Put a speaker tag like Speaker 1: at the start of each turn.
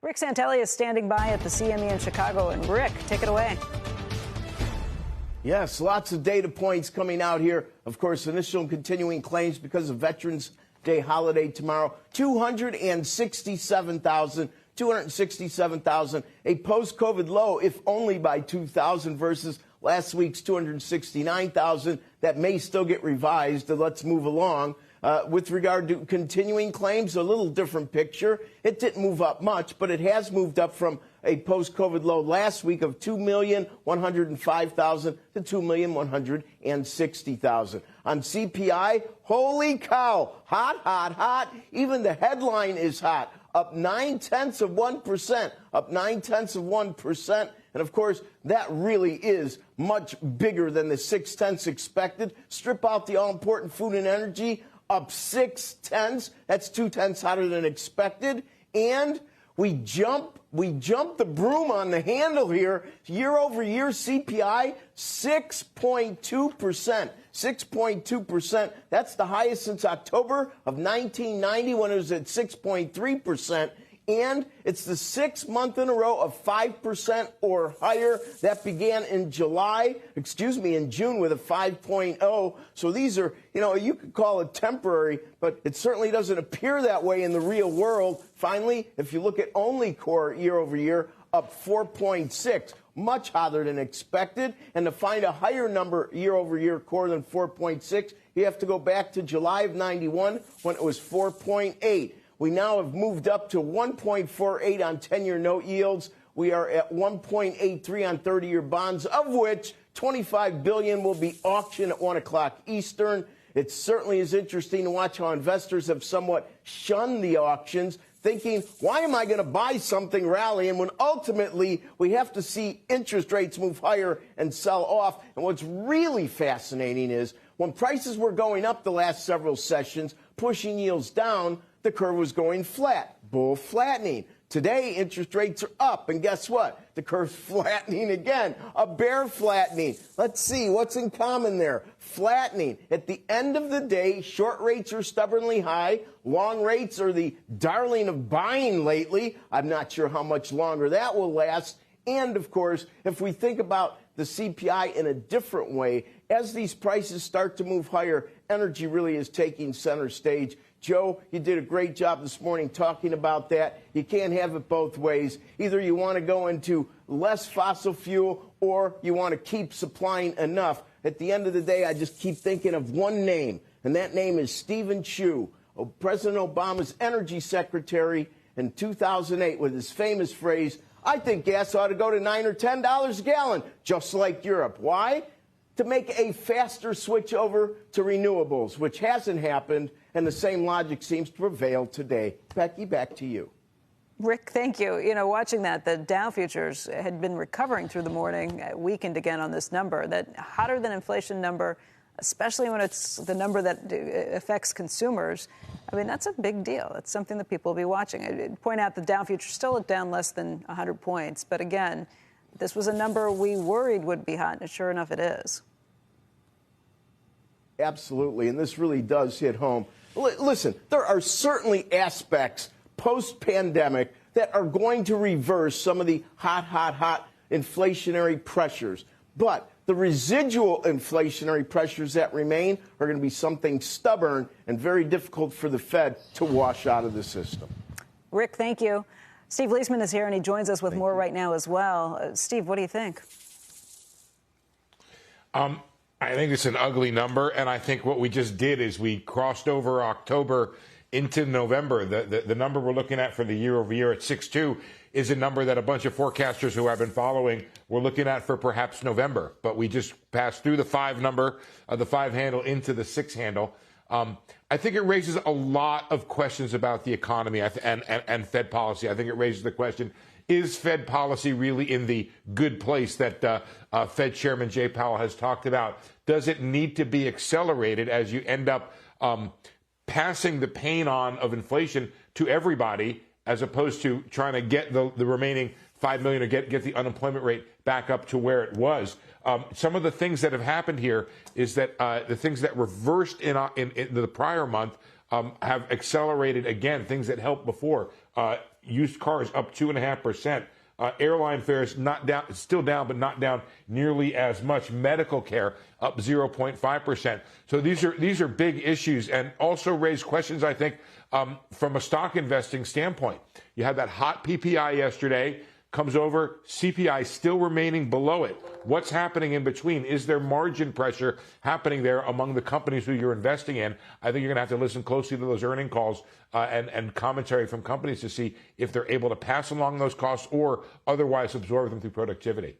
Speaker 1: Rick Santelli is standing by at the CME in Chicago. And Rick, take it away.
Speaker 2: Yes, lots of data points coming out here. Of course, initial and continuing claims because of Veterans Day holiday tomorrow, 267,000, a post-COVID low, if only by 2,000 versus last week's 269,000. That may still get revised. Let's move along. With regard to continuing claims, a little different picture. It didn't move up much, but it has moved up from a post-COVID low last week of 2,105,000 to 2,160,000. On CPI, holy cow, hot, hot, hot. Even the headline is hot, up 0.9%, up 0.9%. And of course, that really is much bigger than the 0.6 expected. Strip out the all-important food and energy, up 0.6. That's 0.2 hotter than expected. And we jump the broom on the handle here. Year over year CPI, 6.2%. 6.2%. That's the highest since October of 1990 when it was at 6.3%. And it's the 6th month in a row of 5% or higher. That began in June with a 5.0. So these are, you could call it temporary, but it certainly doesn't appear that way in the real world. Finally, if you look at only core year over year, up 4.6, much hotter than expected. And to find a higher number year over year core than 4.6, you have to go back to July of 91 when it was 4.8. We now have moved up to 1.48 on 10-year note yields. We are at 1.83 on 30-year bonds, of which $25 billion will be auctioned at 1 o'clock Eastern. It certainly is interesting to watch how investors have somewhat shunned the auctions, thinking, why am I going to buy something rallying when ultimately we have to see interest rates move higher and sell off? And what's really fascinating is when prices were going up the last several sessions, pushing yields down, the curve was going flat, bull flattening. Today, interest rates are up, and guess what? The curve's flattening again, a bear flattening. Let's see, what's in common there? Flattening. At the end of the day, short rates are stubbornly high. Long rates are the darling of buying lately. I'm not sure how much longer that will last. And, of course, if we think about the CPI in a different way, as these prices start to move higher, energy really is taking center stage. Joe, you did a great job this morning talking about that. You can't have it both ways. Either you want to go into less fossil fuel or you want to keep supplying enough. At the end of the day, I just keep thinking of one name, and that name is Stephen Chu, President Obama's energy secretary in 2008 with his famous phrase, I think gas ought to go to $9 or $10 a gallon, just like Europe. Why? To make a faster switch over to renewables, which hasn't happened, and the same logic seems to prevail today. Becky, back to you.
Speaker 1: Rick, thank you. Watching that, the Dow futures had been recovering through the morning, weakened again on this number, that hotter than inflation number, especially when it's the number that affects consumers. I mean, that's a big deal. It's something that people will be watching. I'd point out the Dow futures still down less than 100 points. But again, this was a number we worried would be hot, and sure enough, it is.
Speaker 2: Absolutely, and this really does hit home. Listen, there are certainly aspects post-pandemic that are going to reverse some of the hot inflationary pressures. But the residual inflationary pressures that remain are going to be something stubborn and very difficult for the Fed to wash out of the system.
Speaker 1: Rick, thank you. Steve Leisman is here, and he joins us with more right now as well. Steve, what do you think?
Speaker 3: I think it's an ugly number, and I think what we just did is we crossed over October into November. The number we're looking at for the year over year at 6.2 is a number that a bunch of forecasters who I've been following were looking at for perhaps November. But we just passed through the 5 number, the 5 handle into the 6 handle. I think it raises a lot of questions about the economy and Fed policy. I think it raises the question, is Fed policy really in the good place that Fed Chairman Jay Powell has talked about? Does it need to be accelerated as you end up passing the pain on of inflation to everybody, as opposed to trying to get the remaining 5 million or get the unemployment rate back up to where it was? Some of the things that have happened here is that the things that reversed in the prior month have accelerated again, things that helped before. Used cars up 2.5%. Airline fares not down, still down, but not down nearly as much. Medical care up 0.5%. So these are big issues, and also raise questions, I think, from a stock investing standpoint. You had that hot PPI yesterday. Comes over, CPI still remaining below it. What's happening in between? Is there margin pressure happening there among the companies who you're investing in? I think you're going to have to listen closely to those earning calls and commentary from companies to see if they're able to pass along those costs or otherwise absorb them through productivity.